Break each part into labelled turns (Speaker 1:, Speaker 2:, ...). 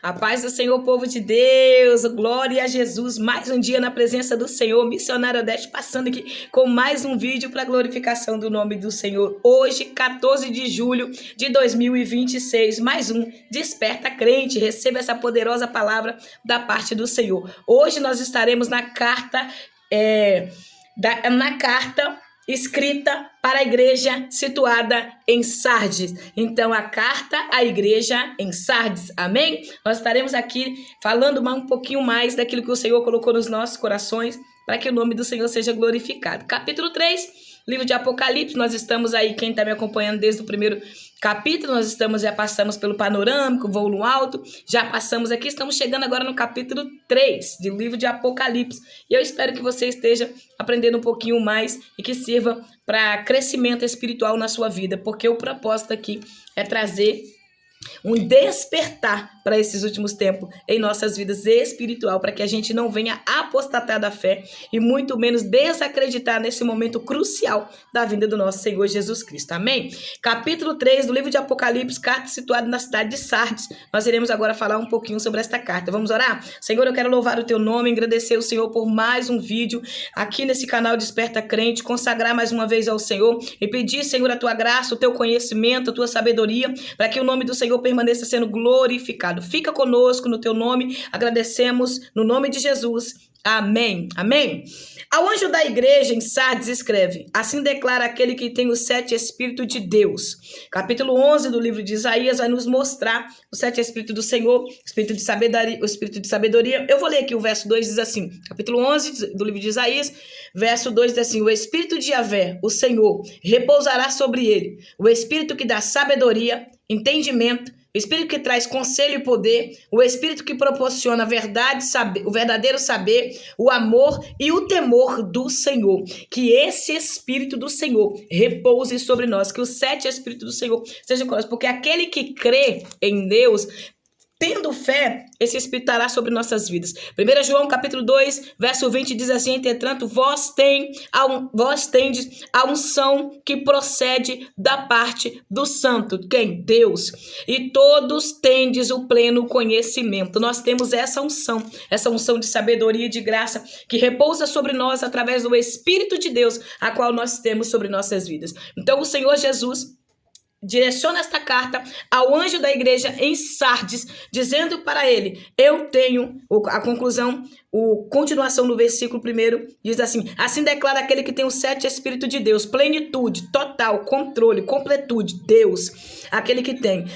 Speaker 1: A paz do Senhor, povo de Deus, glória a Jesus, mais um dia na presença do Senhor, missionário Odete passando aqui com mais um vídeo para glorificação do nome do Senhor. Hoje, 14 de julho de 2026, mais um Desperta Crente, receba essa poderosa palavra da parte do Senhor. Hoje nós estaremos na carta, escrita para a igreja situada em Sardes. Então, a carta à igreja em Sardes, amém? Nós estaremos aqui falando um pouquinho mais daquilo que o Senhor colocou nos nossos corações, para que o nome do Senhor seja glorificado. Capítulo 3, livro de Apocalipse, nós estamos aí, quem está me acompanhando desde o primeiro capítulo, já passamos pelo panorâmico, voo no alto, já passamos aqui, estamos chegando agora no capítulo 3 do livro de Apocalipse. E eu espero que você esteja aprendendo um pouquinho mais e que sirva para crescimento espiritual na sua vida, porque o propósito aqui é trazer um despertar para esses últimos tempos em nossas vidas espiritual, para que a gente não venha apostatar da fé e muito menos desacreditar nesse momento crucial da vinda do nosso Senhor Jesus Cristo, amém? Capítulo 3 do livro de Apocalipse, carta situada na cidade de Sardes. Nós iremos agora falar um pouquinho sobre esta carta. Vamos orar? Senhor, eu quero louvar o teu nome, agradecer o Senhor por mais um vídeo aqui nesse canal Desperta Crente, consagrar mais uma vez ao Senhor e pedir, Senhor, a tua graça, o teu conhecimento, a tua sabedoria, para que o nome do Senhor permaneça sendo glorificado. Fica conosco no teu nome, agradecemos no nome de Jesus. Amém. Amém. Ao anjo da igreja em Sardes escreve: assim declara aquele que tem os 7 Espíritos de Deus. Capítulo 11 do livro de Isaías vai nos mostrar os 7 Espíritos do Senhor, Espírito de sabedoria, o Espírito de sabedoria. Eu vou ler aqui o verso 2, diz assim, capítulo 11 do livro de Isaías, verso 2 diz assim: o Espírito de Yahvé, o Senhor, repousará sobre ele, o Espírito que dá sabedoria, entendimento, o Espírito que traz conselho e poder, o Espírito que proporciona a verdade, o verdadeiro saber, o amor e o temor do Senhor. Que esse Espírito do Senhor repouse sobre nós, que os 7 Espíritos do Senhor sejam conosco, porque aquele que crê em Deus, tendo fé, esse Espírito estará sobre nossas vidas. 1 João capítulo 2, verso 20 diz assim: entretanto, vós tendes a unção que procede da parte do Santo. Quem? Deus. E todos tendes o pleno conhecimento. Nós temos essa unção de sabedoria e de graça que repousa sobre nós através do Espírito de Deus, a qual nós temos sobre nossas vidas. Então, o Senhor Jesus direciona esta carta ao anjo da igreja em Sardes, dizendo para ele, eu tenho, a conclusão, continuação no versículo 1, diz assim: assim declara aquele que tem os 7 Espíritos de Deus, plenitude, total, controle, completude, Deus, aquele que tem.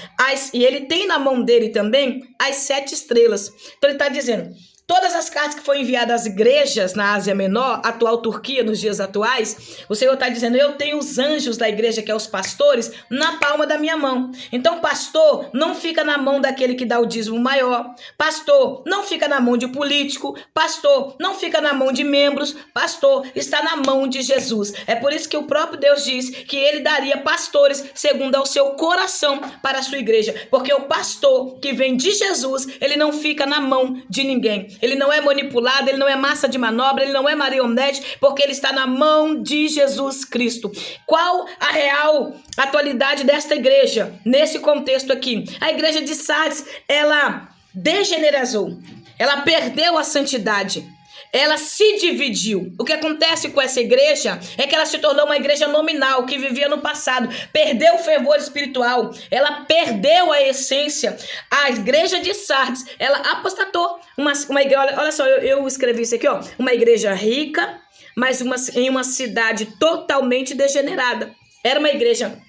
Speaker 1: E ele tem na mão dele também as 7 estrelas. Então ele está dizendo, todas as cartas que foram enviadas às igrejas na Ásia Menor, atual Turquia, nos dias atuais, o Senhor está dizendo, eu tenho os anjos da igreja, que é os pastores, na palma da minha mão. Então, pastor não fica na mão daquele que dá o dízimo maior. Pastor não fica na mão de político. Pastor não fica na mão de membros. Pastor está na mão de Jesus. É por isso que o próprio Deus diz que ele daria pastores segundo ao seu coração para a sua igreja. Porque o pastor que vem de Jesus, ele não fica na mão de ninguém. Ele não é manipulado, ele não é massa de manobra, ele não é marionete, porque ele está na mão de Jesus Cristo. Qual a real atualidade desta igreja nesse contexto aqui? A igreja de Sardes, ela degenerou, ela perdeu a santidade. Ela se dividiu. O que acontece com essa igreja é que ela se tornou uma igreja nominal, que vivia no passado. Perdeu o fervor espiritual. Ela perdeu a essência. A igreja de Sardes, ela apostatou. Uma igreja, olha só, eu escrevi isso aqui, ó. Uma igreja rica, mas em uma cidade totalmente degenerada. Era uma igreja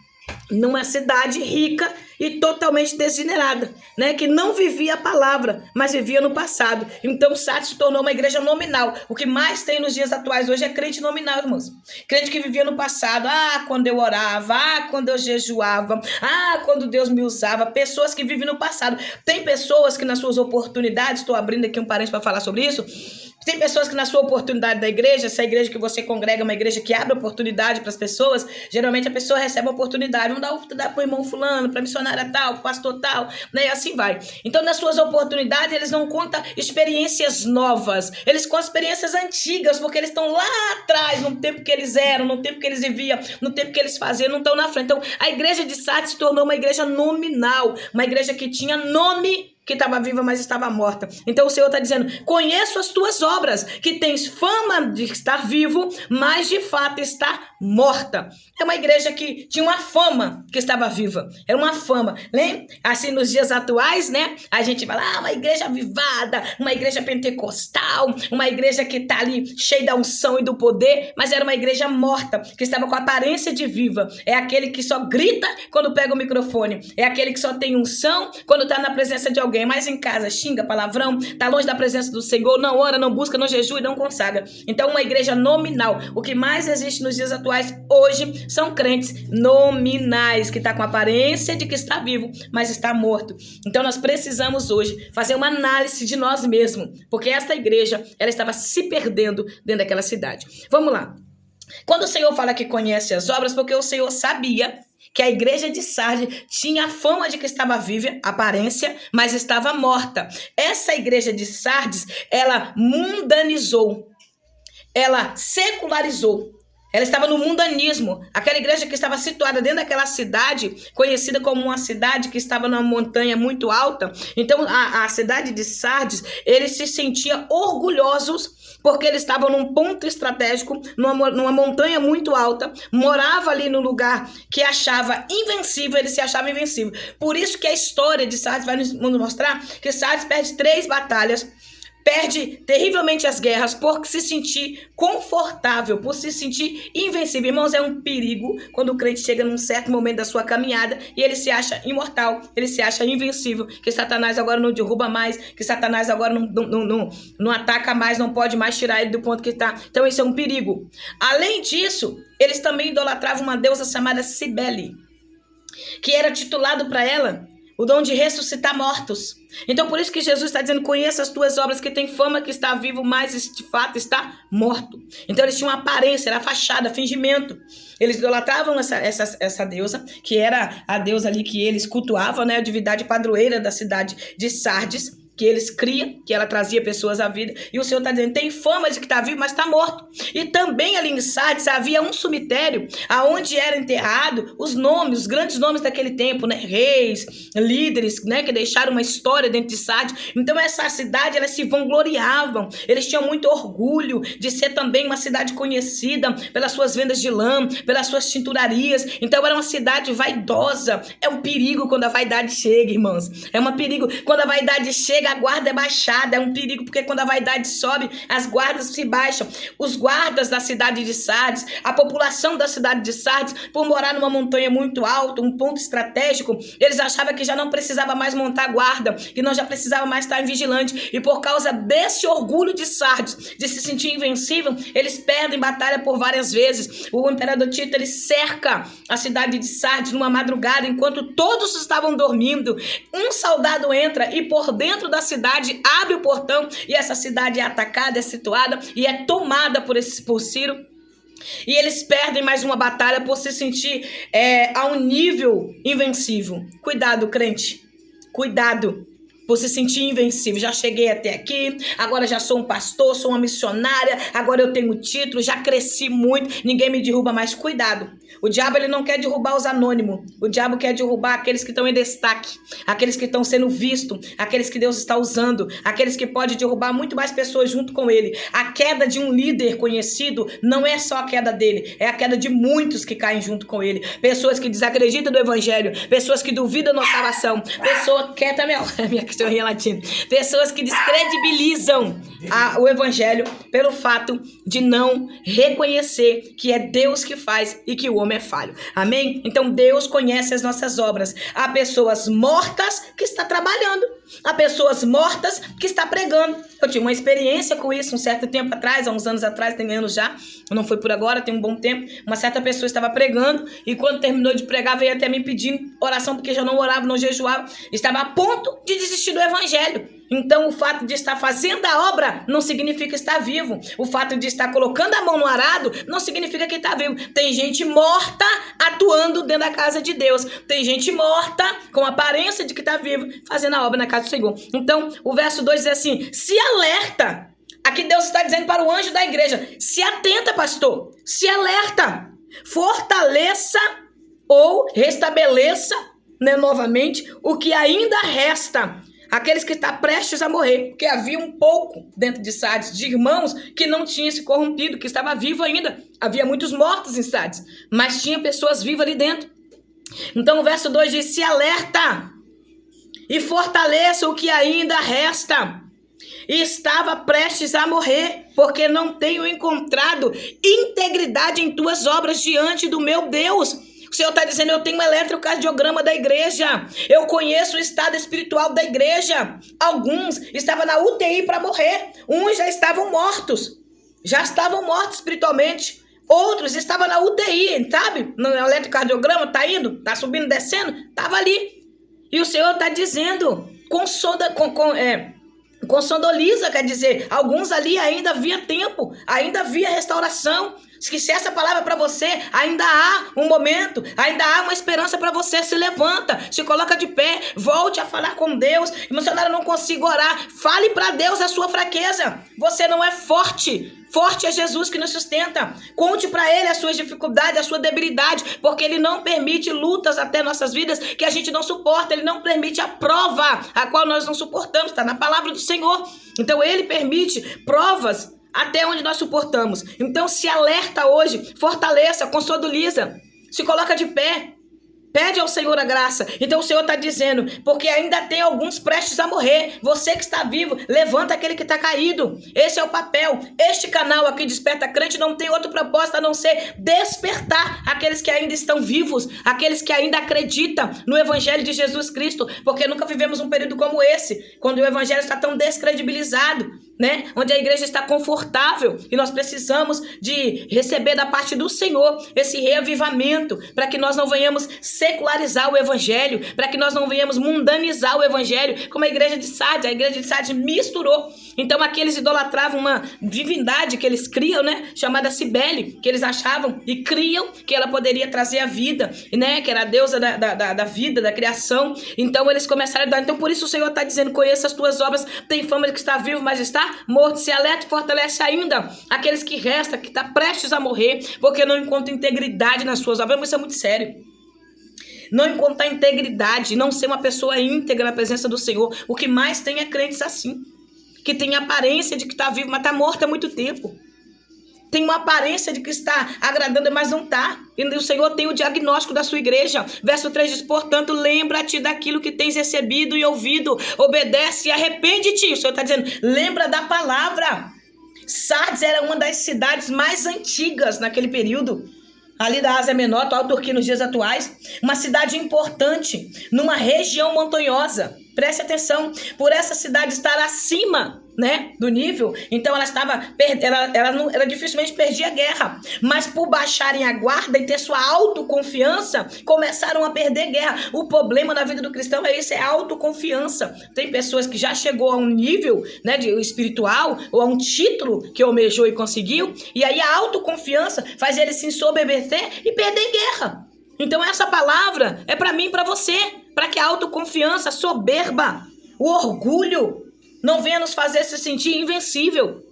Speaker 1: numa cidade rica e totalmente degenerada, né? Que não vivia a palavra, mas vivia no passado. Então Sardes se tornou uma igreja nominal. O que mais tem nos dias atuais hoje é crente nominal, irmãos. Crente que vivia no passado. Quando eu orava, quando eu jejuava, quando Deus me usava. Pessoas que vivem no passado. Tem pessoas que nas suas oportunidades, estou abrindo aqui um parênteses para falar sobre isso. Tem pessoas que na sua oportunidade da igreja, se a igreja que você congrega é uma igreja que abre oportunidade para as pessoas, geralmente a pessoa recebe a oportunidade, vamos dar para o irmão fulano, para a missionária tal, para o pastor tal, né? E assim vai. Então, nas suas oportunidades, eles não contam experiências novas, eles contam experiências antigas, porque eles estão lá atrás, no tempo que eles eram, no tempo que eles viviam, no tempo que eles faziam, não estão na frente. Então, a igreja de Sardes se tornou uma igreja nominal, uma igreja que tinha nome, que estava viva, mas estava morta. Então o Senhor está dizendo, conheço as tuas obras, que tens fama de estar vivo, mas de fato está morta. É uma igreja que tinha uma fama que estava viva. Era uma fama. Lembra? Assim, nos dias atuais, né? A gente fala, uma igreja avivada, uma igreja pentecostal, uma igreja que está ali cheia da unção e do poder, mas era uma igreja morta, que estava com a aparência de viva. É aquele que só grita quando pega o microfone. É aquele que só tem unção quando está na presença de alguém. Mas em casa xinga, palavrão, está longe da presença do Senhor, não ora, não busca, não jejua e não consagra. Então, uma igreja nominal. O que mais existe nos dias atuais hoje são crentes nominais, que está com a aparência de que está vivo, mas está morto. Então, nós precisamos hoje fazer uma análise de nós mesmos, porque esta igreja, ela estava se perdendo dentro daquela cidade. Vamos lá. Quando o Senhor fala que conhece as obras, porque o Senhor sabia que a igreja de Sardes tinha a fama de que estava viva, aparência, mas estava morta. Essa igreja de Sardes, ela mundanizou, ela secularizou. Ela estava no mundanismo. Aquela igreja que estava situada dentro daquela cidade, conhecida como uma cidade que estava numa montanha muito alta. Então, a cidade de Sardes, eles se sentiam orgulhosos porque eles estavam num ponto estratégico, numa montanha muito alta, morava ali no lugar que achava invencível, ele se achava invencível. Por isso que a história de Sardes vai nos mostrar que Sardes perde 3 batalhas, perde terrivelmente as guerras por se sentir confortável, por se sentir invencível. Irmãos, é um perigo quando o crente chega num certo momento da sua caminhada e ele se acha imortal, ele se acha invencível, que Satanás agora não derruba mais, que Satanás agora não ataca mais, não pode mais tirar ele do ponto que está. Então isso é um perigo. Além disso, eles também idolatravam uma deusa chamada Cibele, que era titulado para ela o dom de ressuscitar mortos. Então, por isso que Jesus está dizendo, conheça as tuas obras, que tem fama que está vivo, mas de fato está morto. Então, eles tinham uma aparência, era fachada, fingimento. Eles idolatravam essa deusa, que era a deusa ali que eles cultuavam, né? A divindade padroeira da cidade de Sardes, que eles criam, que ela trazia pessoas à vida. E o Senhor está dizendo, tem fama de que está vivo, mas está morto. E também ali em Sardes havia um cemitério, aonde eram enterrados os nomes, os grandes nomes daquele tempo, né? Reis, líderes, né? Que deixaram uma história dentro de Sardes. Então essa cidade, elas se vangloriavam. Eles tinham muito orgulho de ser também uma cidade conhecida pelas suas vendas de lã, pelas suas tinturarias. Então era uma cidade vaidosa. É um perigo quando a vaidade chega, irmãos. É um perigo quando a vaidade chega, a guarda é baixada. É um perigo porque quando a vaidade sobe, as guardas se baixam. Os guardas da cidade de Sardes, a população da cidade de Sardes, por morar numa montanha muito alta, um ponto estratégico, eles achavam que já não precisava mais montar guarda, que não já precisava mais estar em vigilante. E por causa desse orgulho de Sardes, de se sentir invencível, eles perdem batalha por várias vezes. O imperador Tito, ele cerca a cidade de Sardes numa madrugada, enquanto todos estavam dormindo. Um soldado entra e por dentro da cidade abre o portão e essa cidade é atacada, é situada e é tomada por Ciro. E eles perdem mais uma batalha por se sentir a um nível invencível. Cuidado, crente. Cuidado por se sentir invencível. Já cheguei até aqui, agora já sou um pastor, sou uma missionária, agora eu tenho título, já cresci muito, ninguém me derruba mais. Cuidado. O diabo, ele não quer derrubar os anônimos. O diabo quer derrubar aqueles que estão em destaque, aqueles que estão sendo vistos, aqueles que Deus está usando, aqueles que podem derrubar muito mais pessoas junto com ele. A queda de um líder conhecido não é só a queda dele, é a queda de muitos que caem junto com ele. Pessoas que desacreditam do evangelho, pessoas que duvidam da salvação, pessoas que minha cachorrinha latina, pessoas que descredibilizam o evangelho pelo fato de não reconhecer que é Deus que faz e que o homem é falho. Amém? Então Deus conhece as nossas obras. Há pessoas mortas que estão trabalhando. Há pessoas mortas que estão pregando. Eu tive uma experiência com isso um certo tempo atrás, há uns anos atrás, tem anos já. Não foi por agora, tem um bom tempo. Uma certa pessoa estava pregando e quando terminou de pregar veio até mim pedindo oração porque já não orava, não jejuava. Estava a ponto de desistir do evangelho. Então o fato de estar fazendo a obra não significa estar vivo. O fato de estar colocando a mão no arado não significa que está vivo. Tem gente morta atuando dentro da casa de Deus. Tem gente morta com a aparência de que está vivo fazendo a obra na casa do Senhor. Então o verso 2 diz assim, se alerta. Aqui Deus está dizendo para o anjo da igreja, se atenta, pastor, se alerta, fortaleça ou restabeleça, né, novamente o que ainda resta Aqueles que estão prestes a morrer, porque havia um pouco dentro de Sardes, de irmãos que não tinham se corrompido, que estava vivo ainda. Havia muitos mortos em Sardes, mas tinha pessoas vivas ali dentro. Então o verso 2 diz: se alerta e fortaleça o que ainda resta. E estava prestes a morrer, porque não tenho encontrado integridade em tuas obras diante do meu Deus. O Senhor está dizendo: eu tenho um eletrocardiograma da igreja, eu conheço o estado espiritual da igreja. Alguns estavam na UTI para morrer, uns já estavam mortos espiritualmente. Outros estavam na UTI, sabe? No eletrocardiograma, tá indo, tá subindo, descendo, estava ali. E o Senhor está dizendo, consondoliza, quer dizer, alguns ali ainda havia tempo, ainda havia restauração. Se essa palavra para você, ainda há um momento, ainda há uma esperança para você. Se levanta, se coloca de pé, volte a falar com Deus. Missionário, não consigo orar. Fale para Deus a sua fraqueza. Você não é forte. Forte é Jesus que nos sustenta. Conte para Ele as suas dificuldades, a sua debilidade, porque Ele não permite lutas até nossas vidas que a gente não suporta. Ele não permite a prova a qual nós não suportamos. Está na palavra do Senhor. Então Ele permite provas até onde nós suportamos. Então se alerta hoje, fortaleça, consolidiza, se coloca de pé. Pede ao Senhor a graça. Então o Senhor está dizendo, porque ainda tem alguns prestes a morrer. Você que está vivo, levanta aquele que está caído. Esse é o papel. Este canal aqui, Desperta Crente, não tem outro propósito a não ser despertar aqueles que ainda estão vivos, aqueles que ainda acreditam no Evangelho de Jesus Cristo, porque nunca vivemos um período como esse, quando o Evangelho está tão descredibilizado, né? Onde a igreja está confortável, e nós precisamos de receber da parte do Senhor esse reavivamento, para que nós não venhamos secularizar o Evangelho, para que nós não venhamos mundanizar o Evangelho, como a igreja de Sardes misturou. Então aqueles idolatravam uma divindade que eles criam, né, chamada Cibele, que eles achavam e criam que ela poderia trazer a vida, né, que era a deusa da vida, da criação. Então eles começaram a dar. Então por isso o Senhor está dizendo: conheça as tuas obras, tem fama de que está vivo, mas está morto. Se alerta e fortalece ainda aqueles que restam, que está prestes a morrer, porque não encontra integridade nas suas obras. Isso é muito sério. Não encontrar integridade, não ser uma pessoa íntegra na presença do Senhor. O que mais tem é crentes assim, que tem aparência de que está vivo, mas está morto há muito tempo. Tem uma aparência de que está agradando, mas não está. E o Senhor tem o diagnóstico da sua igreja. Verso 3 diz: portanto, lembra-te daquilo que tens recebido e ouvido, obedece e arrepende-te. O Senhor está dizendo: lembra da palavra. Sardes era uma das cidades mais antigas naquele período, ali da Ásia Menor, atual Turquia nos dias atuais. Uma cidade importante, numa região montanhosa. Preste atenção, por essa cidade estar acima, né, do nível, então ela dificilmente perdia a guerra, mas por baixarem a guarda e ter sua autoconfiança, começaram a perder guerra. O problema na vida do cristão é isso, é a autoconfiança. Tem pessoas que já chegou a um nível, né, de espiritual, ou a um título que almejou e conseguiu, e aí a autoconfiança faz ele se ensoberbecer e perder guerra. Então essa palavra é para mim e para você, para que a autoconfiança, a soberba, o orgulho não venha nos fazer se sentir invencível,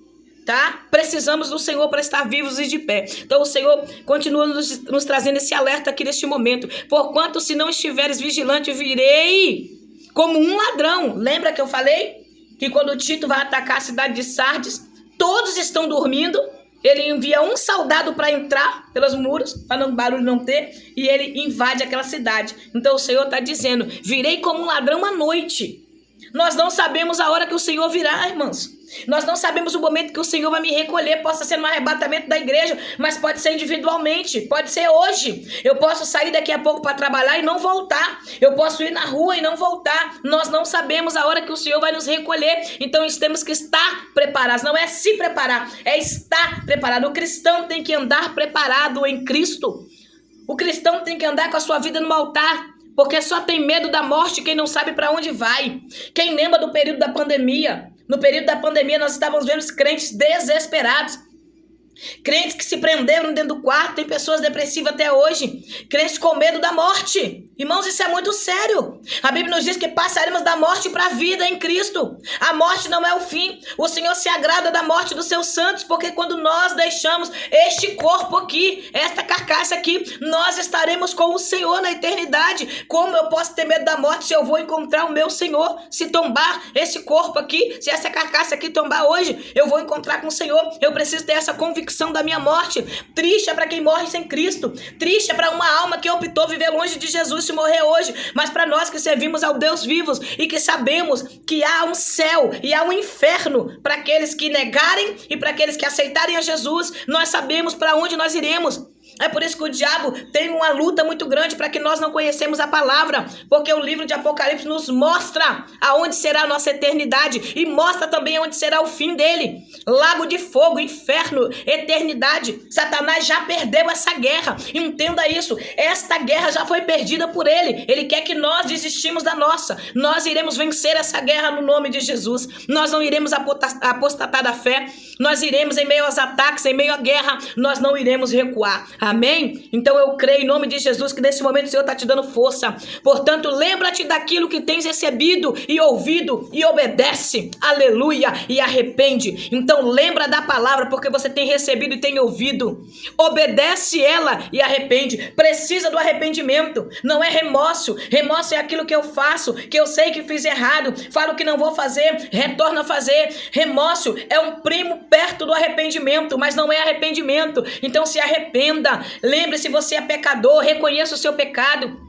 Speaker 1: tá? Precisamos do Senhor para estar vivos e de pé. Então o Senhor continua nos trazendo esse alerta aqui neste momento. Porquanto se não estiveres vigilante, virei como um ladrão. Lembra que eu falei que quando Tito vai atacar a cidade de Sardes, todos estão dormindo? Ele envia um soldado para entrar pelos muros, para barulho não ter, e ele invade aquela cidade. Então o Senhor está dizendo: virei como um ladrão à noite. Nós não sabemos a hora que o Senhor virá, irmãos. Nós não sabemos o momento que o Senhor vai me recolher. Possa ser no arrebatamento da igreja, mas pode ser individualmente, pode ser hoje. Eu posso sair daqui a pouco para trabalhar e não voltar. Eu posso ir na rua e não voltar. Nós não sabemos a hora que o Senhor vai nos recolher. Então nós temos que estar preparados. Não é se preparar, é estar preparado. O cristão tem que andar preparado em Cristo. O cristão tem que andar com a sua vida no altar, porque só tem medo da morte quem não sabe para onde vai. Quem lembra do período da pandemia? No período da pandemia nós estávamos vendo os crentes desesperados. Crentes que se prenderam dentro do quarto, tem pessoas depressivas até hoje. Crentes com medo da morte. Irmãos, isso é muito sério. A Bíblia nos diz que passaremos da morte para a vida em Cristo. A morte não é o fim. O Senhor se agrada da morte dos seus santos, porque quando nós deixamos este corpo aqui, esta carcaça aqui, nós estaremos com o Senhor na eternidade. Como eu posso ter medo da morte se eu vou encontrar o meu Senhor? Se tombar esse corpo aqui, se essa carcaça aqui tombar hoje, eu vou encontrar com o Senhor. Eu preciso ter essa convicção da minha morte. Triste é para quem morre sem Cristo. Triste é para uma alma que optou viver longe de Jesus se morrer hoje. Mas para nós que servimos ao Deus vivos e que sabemos que há um céu e há um inferno para aqueles que negarem e para aqueles que aceitarem a Jesus, nós sabemos para onde nós iremos. É por isso que o diabo tem uma luta muito grande para que nós não conhecemos a palavra, porque o livro de Apocalipse nos mostra aonde será a nossa eternidade e mostra também aonde será o fim dele. Lago de fogo, inferno, eternidade. Satanás já perdeu essa guerra. Entenda isso. Esta guerra já foi perdida por ele. Ele quer que nós desistimos da nossa. Nós iremos vencer essa guerra no nome de Jesus. Nós não iremos apostatar da fé. Nós iremos em meio aos ataques, em meio à guerra, nós não iremos recuar. Amém? Então eu creio em nome de Jesus que nesse momento o Senhor está te dando força. Portanto, lembra-te daquilo que tens recebido e ouvido e obedece. Aleluia. E arrepende. Então lembra da palavra porque você tem recebido e tem ouvido. Obedece ela e arrepende. Precisa do arrependimento. Não é remorso. Remorso é aquilo que eu faço, que eu sei que fiz errado. Falo que não vou fazer, retorno a fazer. Remorso é um primo perto do arrependimento, mas não é arrependimento. Então se arrependa. Lembre-se, você é pecador, reconheça o seu pecado.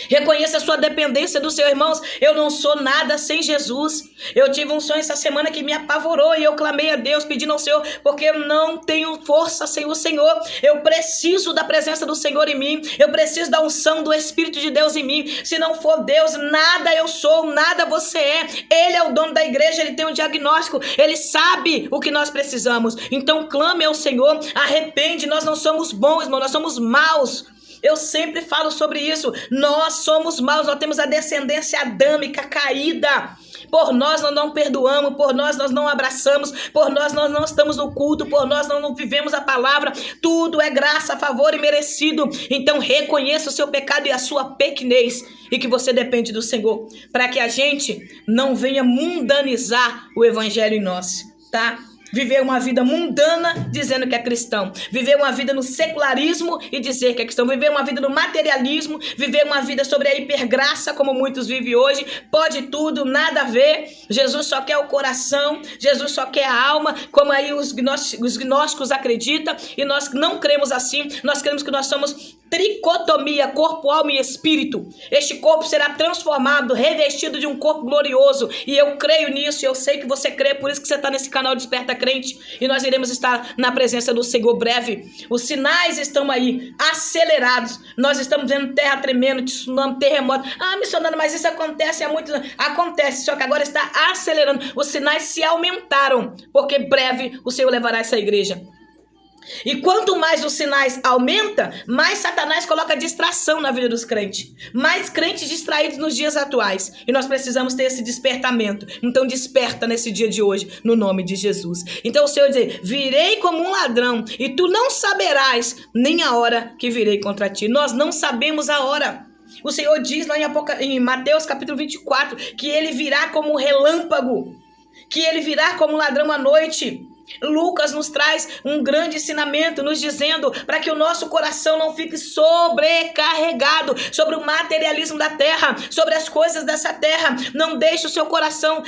Speaker 1: Reconheça a sua dependência do Senhor. Irmãos, eu não sou nada sem Jesus. Eu tive um sonho essa semana que me apavorou e eu clamei a Deus pedindo ao Senhor, porque eu não tenho força sem o Senhor. Eu preciso da presença do Senhor em mim. Eu preciso da unção do Espírito de Deus em mim. Se não for Deus, nada eu sou, nada você é. Ele é o dono da igreja, ele tem um diagnóstico, ele sabe o que nós precisamos. Então clame ao Senhor, arrepende. Nós não somos bons, irmão, nós somos maus. Eu sempre falo sobre isso. Nós somos maus, nós temos a descendência adâmica caída. Por nós não perdoamos, por nós não abraçamos, por nós não estamos no culto, por nós não vivemos a palavra. Tudo é graça, favor e merecido. Então reconheça o seu pecado e a sua pequenez e que você depende do Senhor, para que a gente não venha mundanizar o evangelho em nós, tá? Viver uma vida mundana dizendo que é cristão. Viver uma vida no secularismo e dizer que é cristão. Viver uma vida no materialismo. Viver uma vida sobre a hipergraça, como muitos vivem hoje. Pode tudo, nada a ver. Jesus só quer o coração. Jesus só quer a alma, como aí os gnósticos acreditam. E nós não cremos assim. Nós cremos que nós somos tricotomia, corpo, alma e espírito. Este corpo será transformado, revestido de um corpo glorioso. E eu creio nisso, eu sei que você crê, por isso que você está nesse canal Desperta Crente. E nós iremos estar na presença do Senhor breve. Os sinais estão aí, acelerados. Nós estamos vendo terra tremendo, tsunami, terremoto. Ah, missionário, mas isso acontece há muitos anos. Acontece, só que agora está acelerando. Os sinais se aumentaram, porque breve o Senhor levará essa igreja. E quanto mais os sinais aumentam, mais Satanás coloca distração na vida dos crentes. Mais crentes distraídos nos dias atuais. E nós precisamos ter esse despertamento. Então desperta nesse dia de hoje, no nome de Jesus. Então o Senhor diz, virei como um ladrão, e tu não saberás nem a hora que virei contra ti. Nós não sabemos a hora. O Senhor diz lá em Mateus capítulo 24, que ele virá como um relâmpago. Que ele virá como um ladrão à noite. Lucas nos traz um grande ensinamento, nos dizendo para que o nosso coração não fique sobrecarregado sobre o materialismo da terra, sobre as coisas dessa terra. Não deixe o seu coração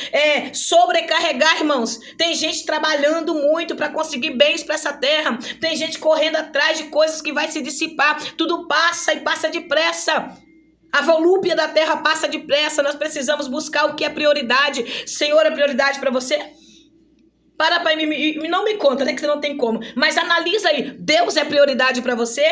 Speaker 1: sobrecarregar, irmãos. Tem gente trabalhando muito para conseguir bens para essa terra. Tem gente correndo atrás de coisas que vai se dissipar. Tudo passa e passa depressa. A volúpia da terra passa depressa. Nós precisamos buscar o que é prioridade. Senhor, é prioridade para você? Para mim, não me conta, né, que você não tem como. Mas analisa aí, Deus é prioridade para você?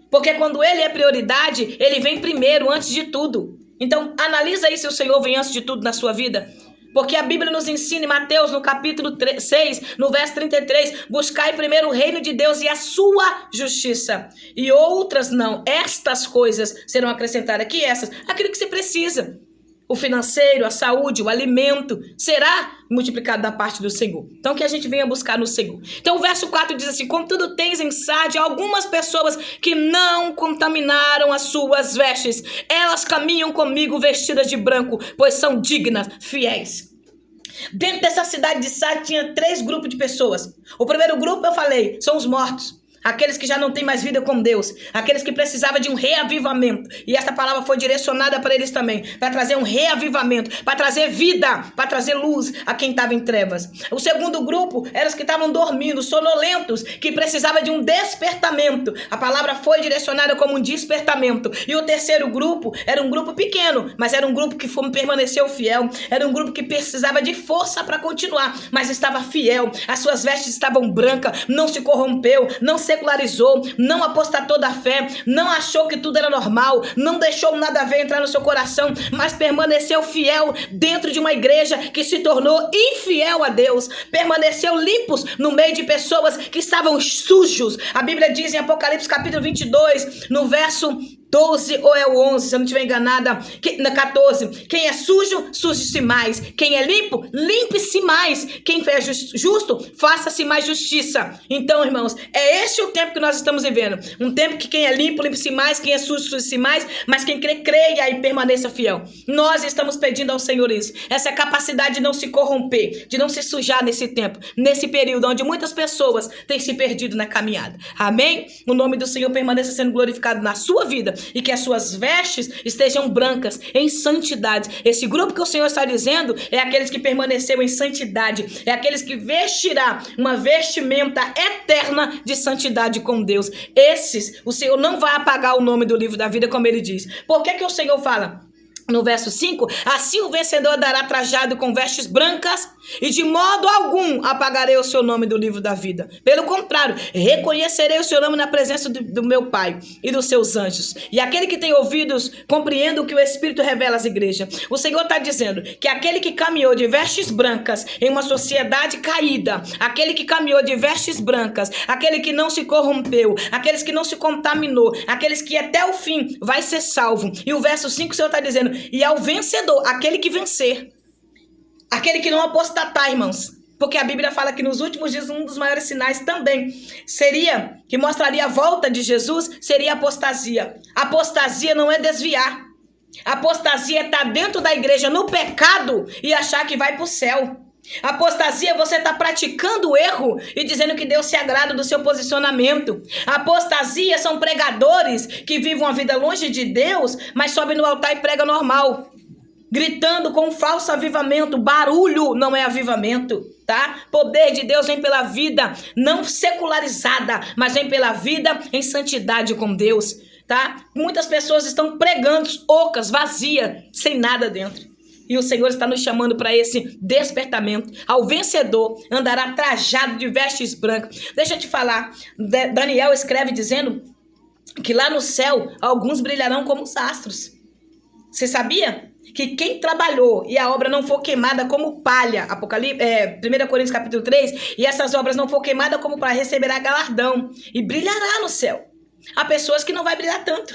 Speaker 1: Porque quando ele é prioridade, ele vem primeiro, antes de tudo. Então, analisa aí se o Senhor vem antes de tudo na sua vida. Porque a Bíblia nos ensina em Mateus, no capítulo 6, no verso 33, buscai primeiro o reino de Deus e a sua justiça. E outras não, estas coisas serão acrescentadas. Que essas? Aquilo que você precisa. o financeiro, a saúde, o alimento, será multiplicado da parte do Senhor. Então, que a gente venha buscar no Senhor. Então, o verso 4 diz assim: contudo tens em Sardes algumas pessoas que não contaminaram as suas vestes. Elas caminham comigo vestidas de branco, pois são dignas, fiéis. Dentro dessa cidade de Sardes tinha 3 grupos de pessoas. O primeiro grupo, eu falei, são os mortos. Aqueles que já não têm mais vida com Deus. Aqueles que precisavam de um reavivamento. E essa palavra foi direcionada para eles também. Para trazer um reavivamento. Para trazer vida. Para trazer luz a quem estava em trevas. O segundo grupo eram os que estavam dormindo, sonolentos. Que precisavam de um despertamento. A palavra foi direcionada como um despertamento. E o terceiro grupo era um grupo pequeno. Mas era um grupo que permaneceu fiel. Era um grupo que precisava de força para continuar. Mas estava fiel. As suas vestes estavam brancas. Não se corrompeu. Não secularizou, não apostatou da fé, não achou que tudo era normal, não deixou nada a ver entrar no seu coração, mas permaneceu fiel dentro de uma igreja que se tornou infiel a Deus, permaneceu limpos no meio de pessoas que estavam sujos. A Bíblia diz em Apocalipse capítulo 22, no verso 12 ou é o 11, se eu não estiver enganada, na 14, quem é sujo, suje-se mais, quem é limpo, limpe-se mais, quem é justo, faça-se mais justiça. Então, irmãos, é esse o tempo que nós estamos vivendo, um tempo que quem é limpo, limpe-se mais, quem é sujo, suje-se mais, mas quem crê, creia e permaneça fiel. Nós estamos pedindo ao Senhor isso, essa capacidade de não se corromper, de não se sujar nesse tempo, nesse período onde muitas pessoas têm se perdido na caminhada. Amém? O nome do Senhor permaneça sendo glorificado na sua vida, e que as suas vestes estejam brancas, em santidade. Esse grupo que o Senhor está dizendo é aqueles que permaneceram em santidade, é aqueles que vestirá uma vestimenta eterna de santidade com Deus. Esses, o Senhor não vai apagar o nome do livro da vida, como ele diz. Por que o Senhor fala? No verso 5, assim o vencedor dará trajado com vestes brancas e de modo algum apagarei o seu nome do livro da vida. Pelo contrário, reconhecerei o seu nome na presença do meu Pai e dos seus anjos. E aquele que tem ouvidos, compreenda o que o Espírito revela às igrejas. O Senhor está dizendo que aquele que caminhou de vestes brancas em uma sociedade caída, aquele que caminhou de vestes brancas, aquele que não se corrompeu, aqueles que não se contaminou, aqueles que até o fim vai ser salvo. E o verso 5 o Senhor está dizendo: e ao vencedor, aquele que vencer, aquele que não apostatar, irmãos, porque a Bíblia fala que nos últimos dias um dos maiores sinais também seria, que mostraria a volta de Jesus, seria a apostasia. Apostasia não é desviar. Apostasia é estar dentro da igreja no pecado e achar que vai para o céu. Apostasia é você estar praticando o erro e dizendo que Deus se agrada do seu posicionamento. Apostasia são pregadores que vivem uma vida longe de Deus, mas sobem no altar e pregam normal, gritando com um falso avivamento. Barulho não é avivamento, tá? Poder de Deus vem pela vida não secularizada, mas vem pela vida em santidade com Deus, tá? Muitas pessoas estão pregando ocas, vazias, sem nada dentro. E o Senhor está nos chamando para esse despertamento. Ao vencedor andará trajado de vestes brancas. Deixa eu te falar, Daniel escreve dizendo que lá no céu alguns brilharão como os astros. Você sabia? Que quem trabalhou e a obra não for queimada como palha, 1 Coríntios capítulo 3, e essas obras não for queimada como palha, receberá galardão e brilhará no céu. Há pessoas que não vai brilhar tanto.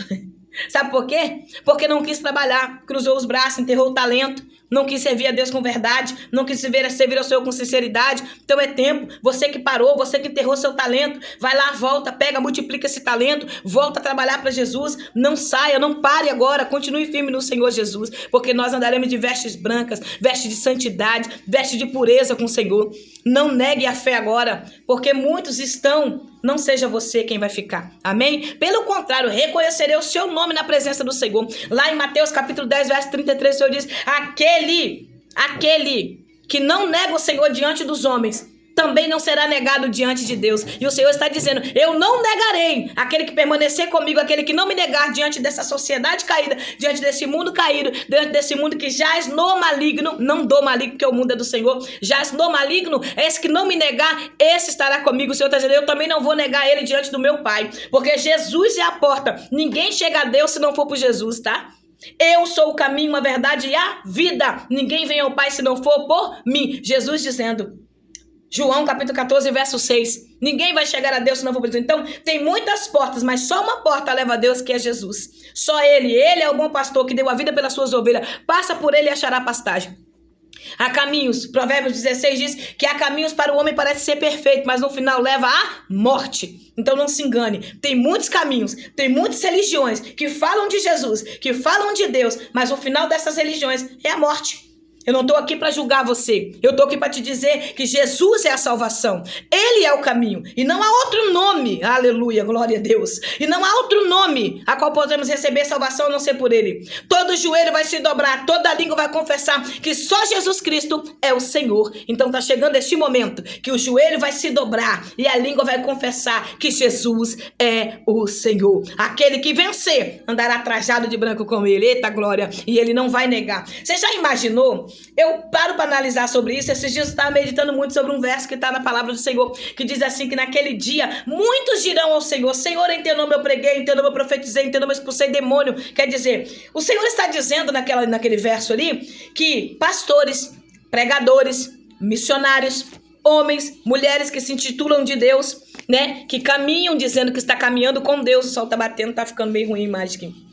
Speaker 1: Sabe por quê? Porque não quis trabalhar, cruzou os braços, enterrou o talento, não quis servir a Deus com verdade, não quis servir ao Senhor com sinceridade. Então é tempo, você que parou, você que enterrou seu talento, vai lá, volta, pega, multiplica esse talento, volta a trabalhar para Jesus, não saia, não pare agora, continue firme no Senhor Jesus, porque nós andaremos de vestes brancas, vestes de santidade, vestes de pureza com o Senhor. Não negue a fé agora, porque muitos estão. Não seja você quem vai ficar. Amém? Pelo contrário, reconhecerei o seu nome na presença do Senhor. Lá em Mateus capítulo 10, verso 33, o Senhor diz: aquele que não nega o Senhor diante dos homens, também não será negado diante de Deus. E o Senhor está dizendo: eu não negarei aquele que permanecer comigo, aquele que não me negar diante dessa sociedade caída, diante desse mundo caído, diante desse mundo que jaz no maligno. Não do maligno, porque o mundo é do Senhor. Jaz no maligno, esse que não me negar, esse estará comigo. O Senhor está dizendo: eu também não vou negar ele diante do meu Pai, porque Jesus é a porta. Ninguém chega a Deus se não for por Jesus, tá? Eu sou o caminho, a verdade e a vida. Ninguém vem ao Pai se não for por mim. Jesus dizendo: João capítulo 14, verso 6. Ninguém vai chegar a Deus se não for por isso. Então, tem muitas portas, mas só uma porta leva a Deus, que é Jesus. Só Ele é o bom pastor que deu a vida pelas suas ovelhas. Passa por Ele e achará pastagem. Há caminhos, Provérbios 16 diz que há caminhos para o homem parece ser perfeito, mas no final leva à morte. Então não se engane, tem muitos caminhos, tem muitas religiões que falam de Jesus, que falam de Deus, mas o final dessas religiões é a morte. Eu não estou aqui para julgar você. Eu estou aqui para te dizer que Jesus é a salvação. Ele é o caminho. E não há outro nome, aleluia, glória a Deus. E não há outro nome a qual podemos receber salvação a não ser por Ele. Todo joelho vai se dobrar, toda língua vai confessar que só Jesus Cristo é o Senhor. Então está chegando este momento que o joelho vai se dobrar e a língua vai confessar que Jesus é o Senhor. Aquele que vencer andará trajado de branco com Ele. Eita glória! E Ele não vai negar. Você já imaginou? Eu paro para analisar sobre isso. Esses dias eu estava meditando muito sobre um verso que está na palavra do Senhor, que diz assim, que naquele dia muitos dirão ao Senhor: Senhor, em teu nome eu preguei, em teu nome eu profetizei, em teu nome eu expulsei demônio. Quer dizer, o Senhor está dizendo naquele verso ali, que pastores, pregadores, missionários, homens, mulheres que se intitulam de Deus, né, que caminham dizendo que está caminhando com Deus. O sol está batendo, está ficando bem ruim a imagem aqui.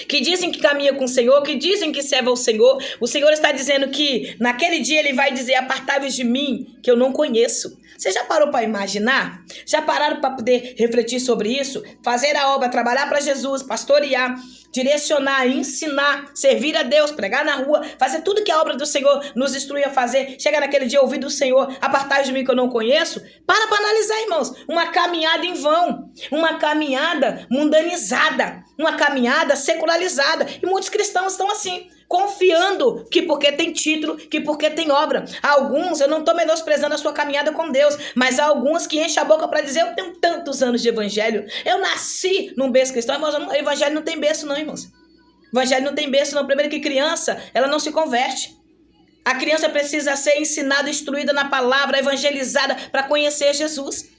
Speaker 1: Que dizem que caminha com o Senhor, que dizem que serve ao Senhor. O Senhor está dizendo que naquele dia Ele vai dizer: apartai-vos de mim, que eu não conheço. Você já parou para imaginar? Já pararam para poder refletir sobre isso? Fazer a obra, trabalhar para Jesus, pastorear, direcionar, ensinar, servir a Deus, pregar na rua, fazer tudo que a obra do Senhor nos instrui a fazer. Chega naquele dia, ouvir do Senhor: apartai-vos de mim, que eu não conheço. Para analisar, irmãos. Uma caminhada em vão, uma caminhada mundanizada, uma caminhada secularizada. E muitos cristãos estão assim, confiando que porque tem título, que porque tem obra. Alguns, eu não estou menosprezando a sua caminhada com Deus, mas há alguns que enchem a boca para dizer: eu tenho tantos anos de evangelho, eu nasci num berço cristão. Irmãos, o evangelho não tem berço não, irmãos. O evangelho não tem berço não. Primeiro que criança, ela não se converte. A criança precisa ser ensinada, instruída na palavra, evangelizada para conhecer Jesus.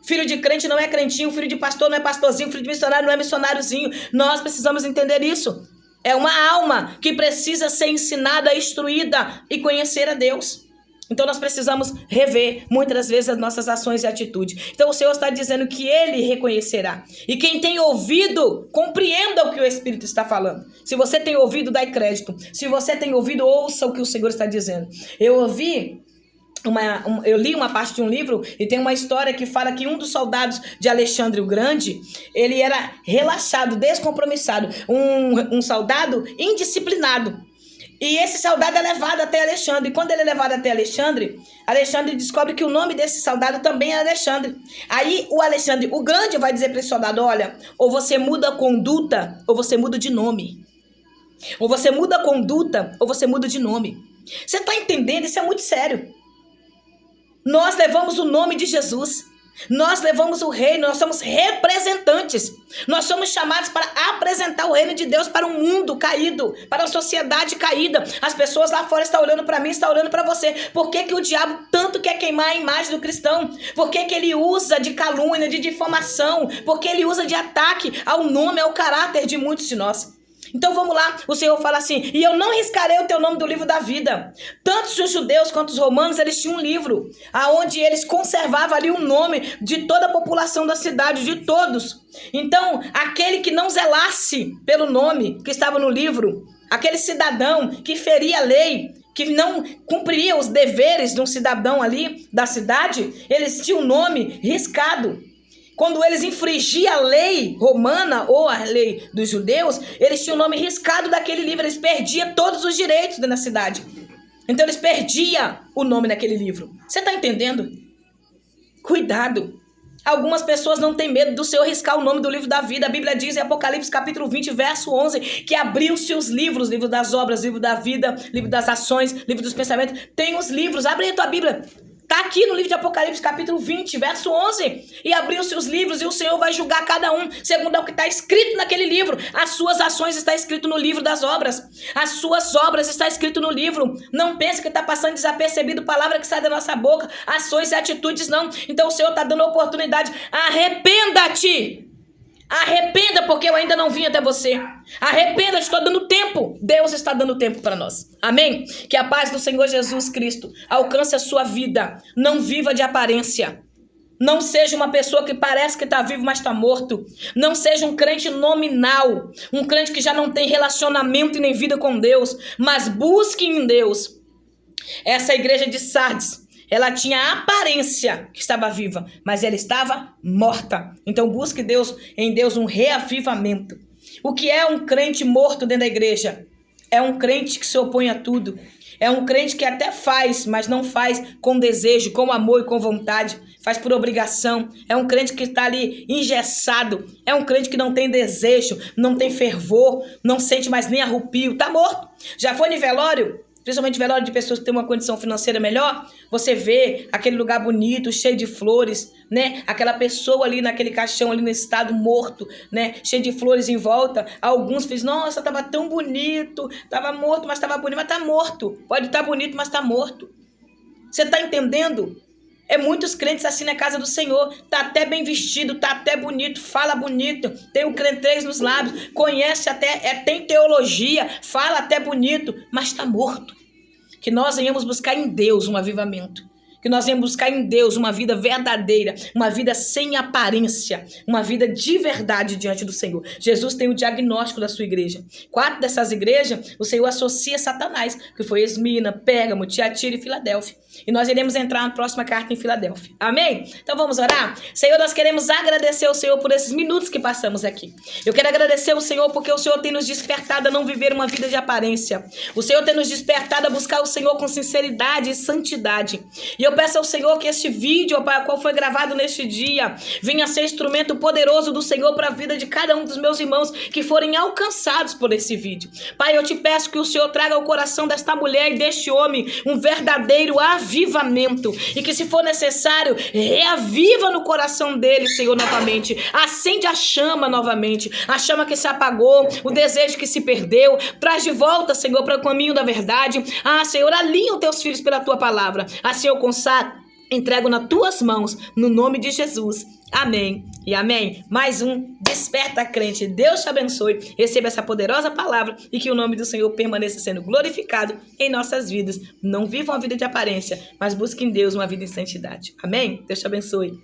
Speaker 1: Filho de crente não é crentinho, filho de pastor não é pastorzinho, filho de missionário não é missionáriozinho. Nós precisamos entender isso. É uma alma que precisa ser ensinada, instruída e conhecer a Deus. Então nós precisamos rever muitas vezes as nossas ações e atitudes. Então o Senhor está dizendo que Ele reconhecerá. E quem tem ouvido, compreenda o que o Espírito está falando. Se você tem ouvido, dai crédito. Se você tem ouvido, ouça o que o Senhor está dizendo. Eu li uma parte de um livro e tem uma história que fala que um dos soldados de Alexandre o Grande, ele era relaxado, descompromissado, um soldado indisciplinado. E esse soldado é levado até Alexandre. E quando ele é levado até Alexandre, Alexandre descobre que o nome desse soldado também é Alexandre. Aí o Alexandre o Grande vai dizer para esse soldado: olha, ou você muda a conduta, ou você muda de nome. Ou você muda a conduta, ou você muda de nome. Você está entendendo? Isso é muito sério. Nós levamos o nome de Jesus. Nós levamos o reino, nós somos representantes. Nós somos chamados para apresentar o reino de Deus para um mundo caído, para a sociedade caída. As pessoas lá fora estão olhando para mim, estão olhando para você. Por que o diabo tanto quer queimar a imagem do cristão? Por que ele usa de calúnia, de difamação? Por que ele usa de ataque ao nome, ao caráter de muitos de nós? Então vamos lá, o Senhor fala assim: e eu não riscarei o teu nome do livro da vida. Tanto os judeus quanto os romanos, eles tinham um livro, onde eles conservavam ali o nome de toda a população da cidade, de todos. Então, aquele que não zelasse pelo nome que estava no livro, aquele cidadão que feria a lei, que não cumpria os deveres de um cidadão ali da cidade, eles tinham o nome riscado. Quando eles infringiam a lei romana ou a lei dos judeus, eles tinham o nome riscado daquele livro, eles perdiam todos os direitos da cidade. Então eles perdiam o nome daquele livro. Você está entendendo? Cuidado. Algumas pessoas não têm medo do Senhor riscar o nome do livro da vida. A Bíblia diz em Apocalipse capítulo 20, verso 11, que abriu-se os livros, livro das obras, livro da vida, livro das ações, livro dos pensamentos. Tem os livros, abre aí a tua Bíblia. Está aqui no livro de Apocalipse, capítulo 20, verso 11. E abriu-se os livros e o Senhor vai julgar cada um segundo o que está escrito naquele livro. As suas ações estão escritas no livro das obras. As suas obras estão escritas no livro. Não pense que está passando desapercebido palavra que sai da nossa boca. Ações e atitudes não. Então o Senhor está dando a oportunidade. Arrependa-te. Arrependa, porque eu ainda não vim até você. Arrependa, estou dando tempo. Deus está dando tempo para nós. Amém? Que a paz do Senhor Jesus Cristo alcance a sua vida. Não viva de aparência. Não seja uma pessoa que parece que está vivo, mas está morto. Não seja um crente nominal. Um crente que já não tem relacionamento e nem vida com Deus. Mas busque em Deus. Essa igreja de Sardes, ela tinha a aparência que estava viva, mas ela estava morta. Então busque em Deus um reavivamento. O que é um crente morto dentro da igreja? É um crente que se opõe a tudo. É um crente que até faz, mas não faz com desejo, com amor e com vontade. Faz por obrigação. É um crente que está ali engessado. É um crente que não tem desejo, não tem fervor, não sente mais nem arrepio. Está morto. Já foi no velório? Principalmente velório de pessoas que têm uma condição financeira melhor, você vê aquele lugar bonito, cheio de flores, né? Aquela pessoa ali naquele caixão, ali nesse estado morto, né? Cheio de flores em volta. Alguns dizem, nossa, tava tão bonito, tava morto, mas tava bonito, mas tá morto. Pode estar bonito, mas tá morto. Você tá entendendo? É muitos crentes assim na casa do Senhor, tá até bem vestido, tá até bonito, fala bonito, tem o crentez nos lábios, conhece até, tem teologia, fala até bonito, mas tá morto. Que nós venhamos buscar em Deus um avivamento. Que nós venhamos buscar em Deus uma vida verdadeira, uma vida sem aparência, uma vida de verdade diante do Senhor. Jesus tem o diagnóstico da sua igreja. 4 dessas igrejas, o Senhor associa Satanás, que foi Esmirna, Pérgamo, Tiatira e Filadélfia. E nós iremos entrar na próxima carta em Filadélfia. Amém? Então vamos orar? Senhor, nós queremos agradecer ao Senhor por esses minutos que passamos aqui. Eu quero agradecer ao Senhor porque o Senhor tem nos despertado a não viver uma vida de aparência. O Senhor tem nos despertado a buscar o Senhor com sinceridade e santidade. E eu peço ao Senhor que este vídeo, Pai, qual foi gravado neste dia, venha ser instrumento poderoso do Senhor para a vida de cada um dos meus irmãos que forem alcançados por esse vídeo. Pai, eu te peço que o Senhor traga ao coração desta mulher e deste homem um verdadeiro avivamento. E que, se for necessário, reaviva no coração dele, Senhor, novamente. Acende a chama novamente. A chama que se apagou, o desejo que se perdeu. Traz de volta, Senhor, para o caminho da verdade. Senhor, alinha os teus filhos pela tua palavra. Assim eu consagro, entrego nas tuas mãos, no nome de Jesus. Amém e amém. Mais um Desperta Crente. Deus te abençoe. Receba essa poderosa palavra e que o nome do Senhor permaneça sendo glorificado em nossas vidas. Não viva uma vida de aparência, mas busque em Deus uma vida em santidade. Amém? Deus te abençoe.